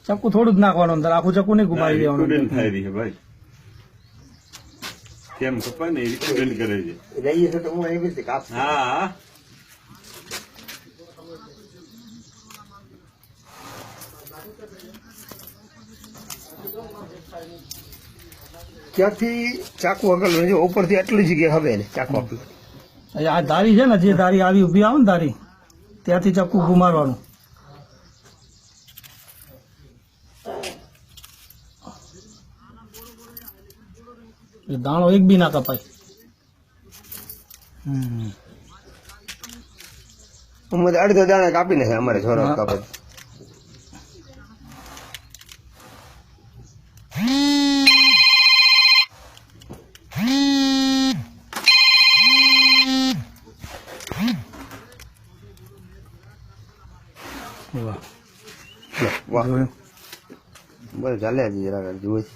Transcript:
ચક્કુ થોડું જ નાખવાનું અંદર, આખું ચક્કુ નહીં ઘુમાવી દેવાનું. થાય રહી છે ભાઈ, કેમ કપાય ને એ રીતે બેન્ડ કરે છે. રહીએ તો હું એવી રીતે કાપ. હા ક્યાંથી ચાકુ આગળ જો ઉપરથી આટલી જગ્યાએ હવે ને ચાકુ આપી. આ ધારી છે ને, જે ધારી આવી ઉભી આવે ને ધારી, ત્યાંથી ચક્કુ ઘુમાડવાનું. દાણો એક બી ના કપાય. અડધો દાણા કાપી નાખે અમારે છોરા કાપે. વાહ વાહ બસ ચાલે જરા જોઈ.